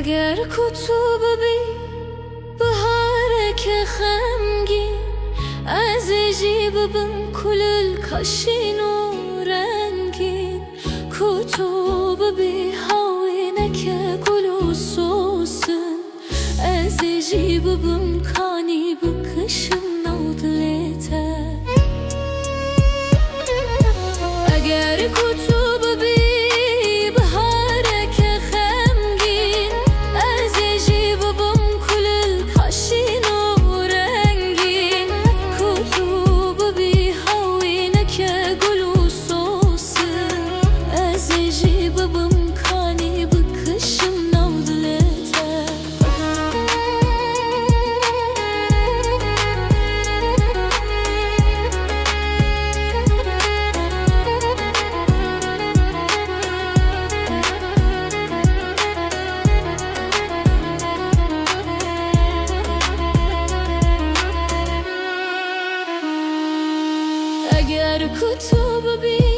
اگر کتوب بی بهارك خمگی از جیب بم کل الکاشین و رنگین کتوب بی هاوینک گل و سوسن از جیب بم کانی بکشم نودلیته اگر کتوب بی اگر کتوب بی